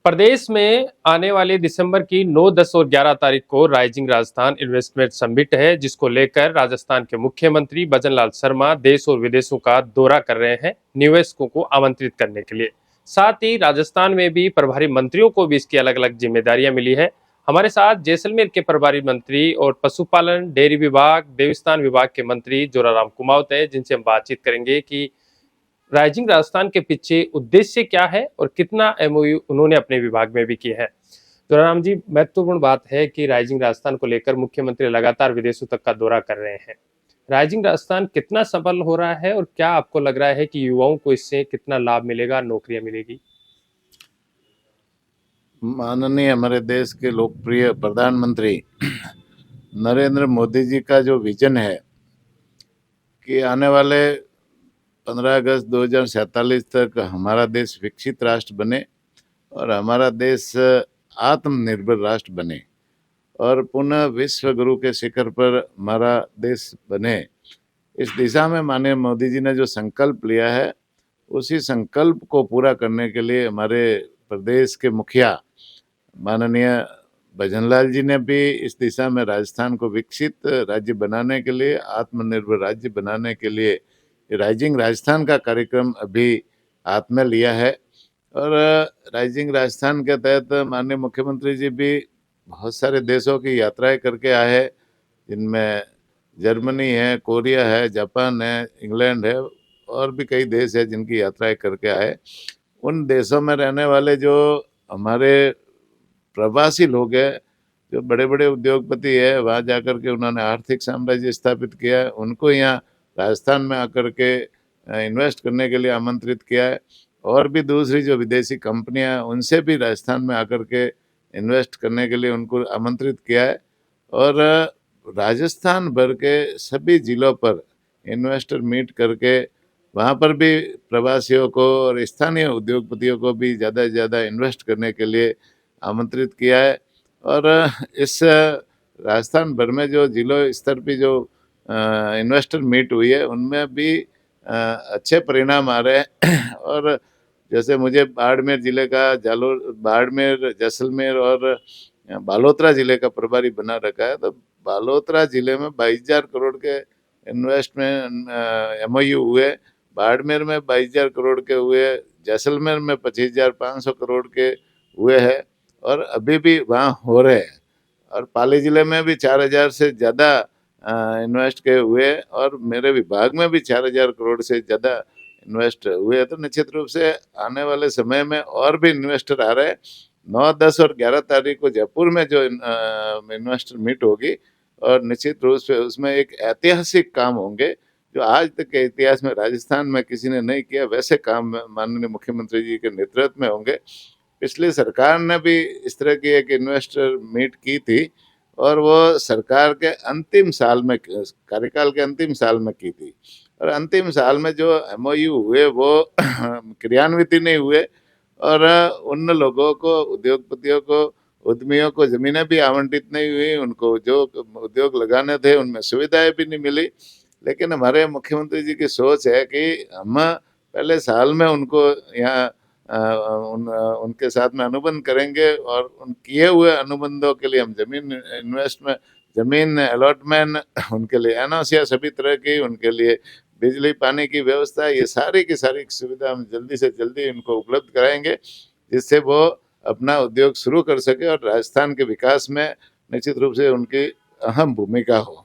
प्रदेश में आने वाले दिसंबर की 9, 10 और 11 तारीख को राइजिंग राजस्थान इन्वेस्टमेंट समिट है, जिसको लेकर राजस्थान के मुख्यमंत्री भजनलाल शर्मा देश और विदेशों का दौरा कर रहे हैं निवेशकों को आमंत्रित करने के लिए। साथ ही राजस्थान में भी प्रभारी मंत्रियों को भी इसकी अलग अलग जिम्मेदारियां मिली है। हमारे साथ जैसलमेर के प्रभारी मंत्री और पशुपालन, डेयरी विभाग, देवस्थान विभाग के मंत्री जोराराम कुमावत है, जिनसे हम बातचीत करेंगे कि राइजिंग राजस्थान के पीछे उद्देश्य क्या है और कितना एमओयू उन्होंने अपने विभाग में भी किया है। जोराराम जी, महत्वपूर्ण बात है कि राइजिंग राजस्थान को लेकर मुख्यमंत्री लगातार विदेशों तक का दौरा कर रहे हैं। राइजिंग राजस्थान कितना सफल हो रहा है और क्या आपको लग रहा है कि युवाओं को इससे कितना लाभ मिलेगा, नौकरियां मिलेगी? माननीय हमारे देश के लोकप्रिय प्रधानमंत्री नरेंद्र मोदी जी का जो विजन है कि आने वाले 15 अगस्त 2047 तक हमारा देश विकसित राष्ट्र बने और हमारा देश आत्मनिर्भर राष्ट्र बने और पुनः विश्व गुरु के शिखर पर हमारा देश बने, इस दिशा में माननीय मोदी जी ने जो संकल्प लिया है, उसी संकल्प को पूरा करने के लिए हमारे प्रदेश के मुखिया माननीय भजनलाल जी ने भी इस दिशा में राजस्थान को विकसित राज्य बनाने के लिए, आत्मनिर्भर राज्य बनाने के लिए राइजिंग राजस्थान का कार्यक्रम अभी हाथ में लिया है। और राइजिंग राजस्थान के तहत माननीय मुख्यमंत्री जी भी बहुत सारे देशों की यात्राएं करके आए हैं, जिनमें जर्मनी है, कोरिया है, जापान है, इंग्लैंड है और भी कई देश है जिनकी यात्राएं करके आए। उन देशों में रहने वाले जो हमारे प्रवासी लोग हैं, जो बड़े बड़े उद्योगपति है, वहाँ जाकर के उन्होंने आर्थिक साम्राज्य स्थापित किया है, उनको यहाँ राजस्थान में आकर के इन्वेस्ट करने के लिए आमंत्रित किया है। और भी दूसरी जो विदेशी कंपनियां, उनसे भी राजस्थान में आकर के इन्वेस्ट करने के लिए उनको आमंत्रित किया है। और राजस्थान भर के सभी जिलों पर इन्वेस्टर मीट करके वहाँ पर भी प्रवासियों को और स्थानीय उद्योगपतियों को भी ज़्यादा से ज़्यादा इन्वेस्ट करने के लिए आमंत्रित किया है। और इस राजस्थान भर में जो जिलों स्तर पे जो इन्वेस्टर मीट हुई है, उनमें भी अच्छे परिणाम आ रहे हैं। और जैसे मुझे बाड़मेर जिले का बाड़मेर, जैसलमेर और बालोतरा जिले का प्रभारी बना रखा है, तो बालोतरा जिले में 22,000 करोड़ के इन्वेस्टमेंट एमओयू हुए, बाड़मेर में 22,000 करोड़ के हुए, जैसलमेर में 25,500 करोड़ के हुए हैं और अभी भी वहाँ हो रहे हैं। और पाली जिले में भी 4,000 से ज़्यादा इन्वेस्ट के हुए और मेरे विभाग में भी 4,000 करोड़ से ज़्यादा इन्वेस्ट हुए। तो निश्चित रूप से आने वाले समय में और भी इन्वेस्टर आ रहे हैं। 9, 10 और 11 तारीख को जयपुर में जो इन्वेस्टर मीट होगी, और निश्चित रूप से उसमें एक ऐतिहासिक काम होंगे जो आज तक के इतिहास में राजस्थान में किसी ने नहीं किया, वैसे काम माननीय मुख्यमंत्री जी के नेतृत्व में होंगे। पिछली सरकार ने भी इस तरह की एक इन्वेस्टर मीट की थी और वो सरकार के अंतिम साल में, कार्यकाल के अंतिम साल में की थी। और अंतिम साल में जो एमओयू हुए वो क्रियान्वित ही नहीं हुए और उन लोगों को, उद्योगपतियों को, उद्यमियों को ज़मीनें भी आवंटित नहीं हुई, उनको जो उद्योग लगाने थे उनमें सुविधाएं भी नहीं मिली। लेकिन हमारे मुख्यमंत्री जी की सोच है कि हम पहले साल में उनको यहाँ उनके साथ में अनुबंध करेंगे और उन किए हुए अनुबंधों के लिए हम जमीन अलॉटमेंट, उनके लिए एनओसी, सभी तरह की, उनके लिए बिजली पानी की व्यवस्था, ये सारी की सारी सुविधा हम जल्दी से जल्दी उनको उपलब्ध कराएंगे, जिससे वो अपना उद्योग शुरू कर सके और राजस्थान के विकास में निश्चित रूप से उनकी अहम भूमिका हो।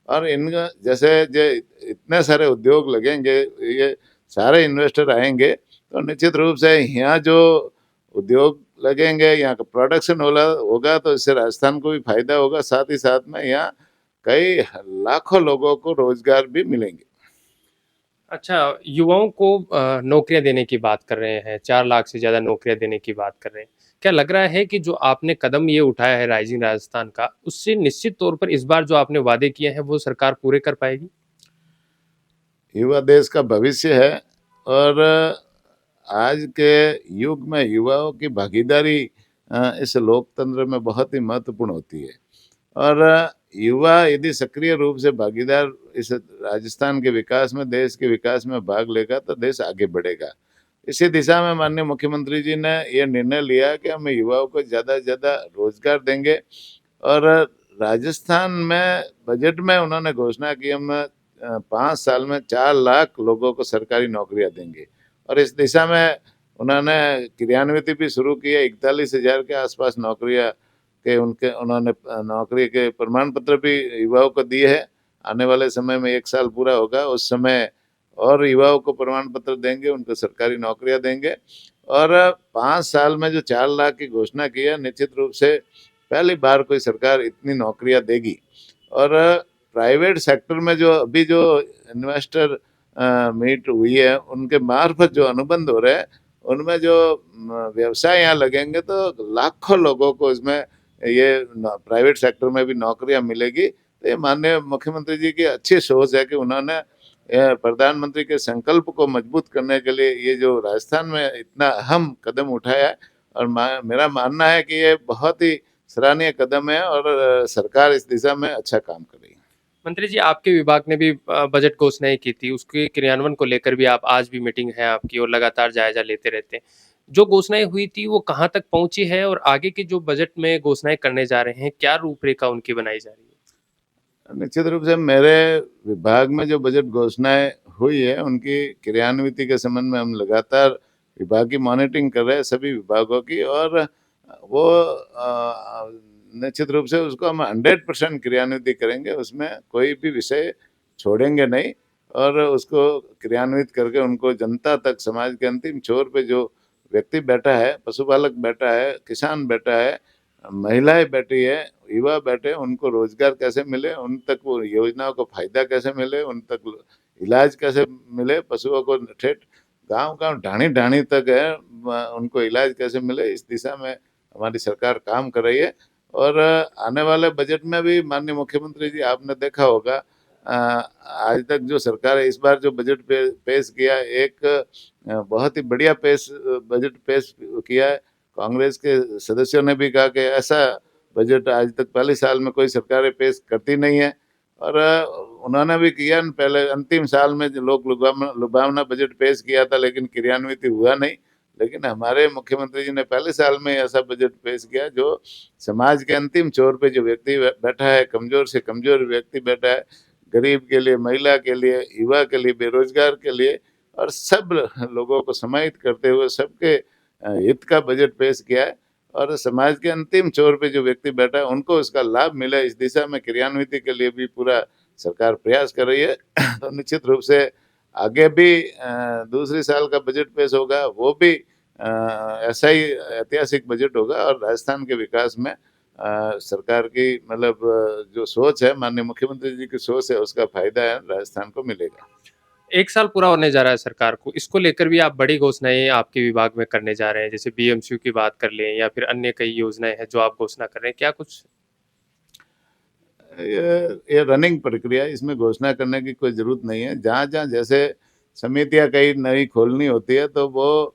और इन जैसे जो इतने सारे उद्योग लगेंगे, ये सारे इन्वेस्टर आएंगे, तो निश्चित रूप से यहाँ जो उद्योग लगेंगे, यहाँ का प्रोडक्शन होगा तो इससे राजस्थान को भी फायदा होगा, साथ ही साथ में यहाँ कई लाखों लोगों को रोजगार भी मिलेंगे। अच्छा, युवाओं को नौकरियां देने की बात कर रहे हैं, 4 लाख से ज्यादा नौकरियां देने की बात कर रहे हैं। क्या लग रहा है कि जो आपने कदम ये उठाया है राइजिंग राजस्थान का, उससे निश्चित तौर पर इस बार जो आपने वादे किए हैं वो सरकार पूरे कर पाएगी? युवा देश का भविष्य है और आज के युग में युवाओं की भागीदारी इस लोकतंत्र में बहुत ही महत्वपूर्ण होती है। और युवा यदि सक्रिय रूप से भागीदार इस राजस्थान के विकास में, देश के विकास में भाग लेगा तो देश आगे बढ़ेगा। इसी दिशा में माननीय मुख्यमंत्री जी ने ये निर्णय लिया कि हम युवाओं को ज़्यादा से ज़्यादा रोजगार देंगे। और राजस्थान में बजट में उन्होंने घोषणा की, हम 5 साल में 4 लाख लोगों को सरकारी नौकरियां देंगे। और इस दिशा में उन्होंने क्रियान्वित भी शुरू की है। 41,000 के आसपास नौकरियां के उनके उन्होंने नौकरी के प्रमाण पत्र भी युवाओं को दिए हैं। आने वाले समय में 1 साल पूरा होगा, उस समय और युवाओं को प्रमाण पत्र देंगे, उनको सरकारी नौकरियां देंगे। और 5 साल में जो 4 लाख की घोषणा की है, निश्चित रूप से पहली बार कोई सरकार इतनी नौकरियां देगी। और प्राइवेट सेक्टर में जो अभी जो इन्वेस्टर मीट हुई है, उनके मार्फत जो अनुबंध हो रहे हैं, उनमें जो व्यवसाय यहाँ लगेंगे तो लाखों लोगों को इसमें ये प्राइवेट सेक्टर में भी नौकरियां मिलेगी। तो ये माननीय मुख्यमंत्री जी की अच्छी सोच है कि उन्होंने प्रधानमंत्री के संकल्प को मजबूत करने के लिए ये जो राजस्थान में इतना अहम कदम उठाया है। और मेरा मानना है कि ये बहुत ही सराहनीय कदम है और सरकार इस दिशा में अच्छा काम कर रही है। मंत्री जी, आपके विभाग ने भी बजट घोषणाएं की थी, उसके क्रियान्वयन को लेकर भी आप आज भी मीटिंग है आपकी और लगातार जायजा लेते रहते हैं। जो घोषणाएं हुई थी वो कहाँ तक पहुंची है और आगे के जो बजट में घोषणाएं करने जा रहे हैं, क्या रूपरेखा उनकी बनाई जा रही है? निश्चित रूप से मेरे विभाग में जो बजट घोषणाएं हुई है, उनकी क्रियान्विति के संबंध में हम लगातार विभाग की मॉनिटरिंग कर रहे हैं, सभी विभागों की। और वो निश्चित रूप से उसको हम 100% क्रियान्वित करेंगे, उसमें कोई भी विषय छोड़ेंगे नहीं। और उसको क्रियान्वित करके उनको जनता तक, समाज के अंतिम छोर पे जो व्यक्ति बैठा है, पशुपालक बैठा है, किसान बैठा है, महिलाएं बैठी है, युवा बैठे, उनको रोजगार कैसे मिले, उन तक वो योजनाओं को फायदा कैसे मिले, उन तक इलाज कैसे मिले, पशुओं को ठेठ गांव गांव ढाणी ढाणी तक है, उनको इलाज कैसे मिले, इस दिशा में हमारी सरकार काम कर रही है। और आने वाले बजट में भी माननीय मुख्यमंत्री जी, आपने देखा होगा, आज तक जो सरकार है, इस बार जो बजट पेश किया, एक बहुत ही बढ़िया बजट पेश किया है। कांग्रेस के सदस्यों ने भी कहा कि ऐसा बजट आज तक पहले साल में कोई सरकारें पेश करती नहीं है। और उन्होंने भी किया, पहले अंतिम साल में जो लोग लुभावना बजट पेश किया था, लेकिन क्रियान्वित हुआ नहीं। लेकिन हमारे मुख्यमंत्री जी ने पहले साल में ऐसा बजट पेश किया जो समाज के अंतिम छोर पे जो व्यक्ति बैठा है, कमजोर से कमजोर व्यक्ति बैठा है, गरीब के लिए, महिला के लिए, युवा के लिए, बेरोजगार के लिए, और सब लोगों को समाहित करते हुए सबके हित का बजट पेश किया है। और समाज के अंतिम छोर पे जो व्यक्ति बैठा है, उनको उसका लाभ मिले, इस दिशा में क्रियान्विति के लिए भी पूरा सरकार प्रयास कर रही है। तो निश्चित रूप से आगे भी दूसरे साल का बजट पेश होगा, वो भी ऐसा ही ऐतिहासिक बजट होगा। और राजस्थान के विकास में सरकार की मतलब जो सोच है, माननीय मुख्यमंत्री जी की सोच है, उसका फायदा है राजस्थान को मिलेगा। 1 साल पूरा होने जा रहा है सरकार को, इसको लेकर भी आप बड़ी घोषणाएं आपके विभाग में करने जा रहे हैं, जैसे बीएमसीयू की बात कर लें या फिर अन्य कई योजनाएं हैं जो आप घोषणा कर रहे हैं, क्या कुछ? ये रनिंग प्रक्रिया है, इसमें घोषणा करने की कोई जरूरत नहीं है। जहाँ जहाँ जैसे समितियाँ कई नई खोलनी होती है, तो वो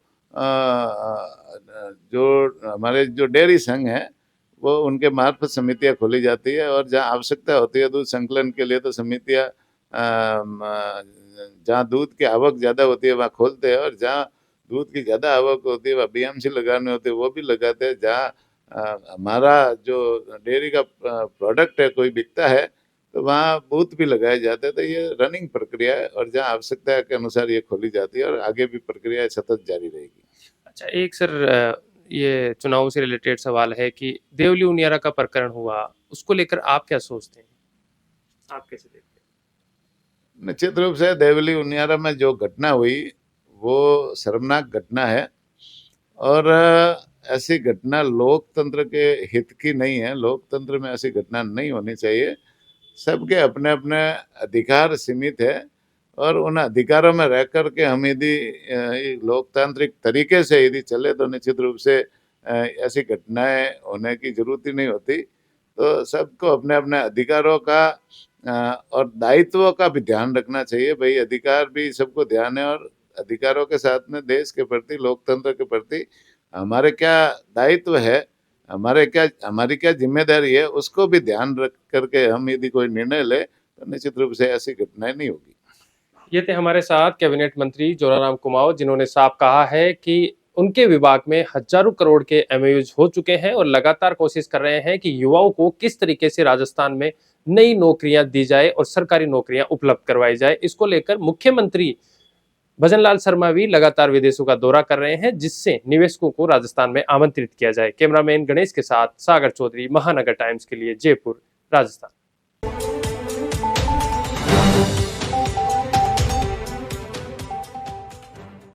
जो हमारे जो डेयरी संघ है, वो उनके मार्फत समितियाँ खोली जाती है। और जहाँ आवश्यकता होती है दूध संकलन के लिए, तो समितियाँ जहाँ दूध की आवक ज़्यादा होती है वहाँ खोलते हैं, और जहाँ दूध की ज़्यादा आवक होती है वहाँ बीएमसी लगाने होते हैं, वो भी लगाते हैं। जहाँ हमारा जो डेयरी का प्रोडक्ट है कोई बिकता है, तो वहाँ बूथ भी लगाए जाते हैं। तो ये रनिंग प्रक्रिया है, और जहाँ आवश्यकता के अनुसार ये खोली जाती है, और आगे भी प्रक्रिया सतत जारी रहेगी। अच्छा, एक सर ये चुनाव से रिलेटेड सवाल है कि देवली उनियारा का प्रकरण हुआ, उसको लेकर आप क्या सोचते हैं, आप कैसे देखते हैं? निश्चित रूप से देवली उनियारा में जो घटना हुई, वो शर्मनाक घटना है। और ऐसी घटना लोकतंत्र के हित की नहीं है। लोकतंत्र में ऐसी घटना नहीं होनी चाहिए। सबके अपने अपने अधिकार सीमित है, और उन अधिकारों में रह कर के हम यदि लोकतांत्रिक तरीके से यदि चले, तो निश्चित रूप से ऐसी घटनाएं होने की जरूरत ही नहीं होती। तो सबको अपने अपने अधिकारों का और दायित्वों का भी ध्यान रखना चाहिए। भाई, अधिकार भी सबको ध्यान है, और अधिकारों के साथ में देश के प्रति, लोकतंत्र के प्रति हमारे क्या दायित्व है, हमारी क्या जिम्मेदारी है, उसको भी ध्यान रख करके हम यदि कोई निर्णय ले, तो निश्चित रूप से ऐसी घटनाएं नहीं होगी। ये थे हमारे साथ कैबिनेट मंत्री जोराराम कुमाओ, जिन्होंने साफ कहा है कि उनके विभाग में हजारों करोड़ के एमओयूज हो चुके हैं और लगातार कोशिश कर रहे हैं कि युवाओं को किस तरीके से राजस्थान में नई नौकरियां दी जाए और सरकारी नौकरियां उपलब्ध करवाई जाए। इसको लेकर मुख्यमंत्री भजनलाल शर्मा भी लगातार विदेशों का दौरा कर रहे हैं, जिससे निवेशकों को राजस्थान में आमंत्रित किया जाए। कैमरामैन गणेश के साथ सागर चौधरी, महानगर टाइम्स के लिए जयपुर, राजस्थान।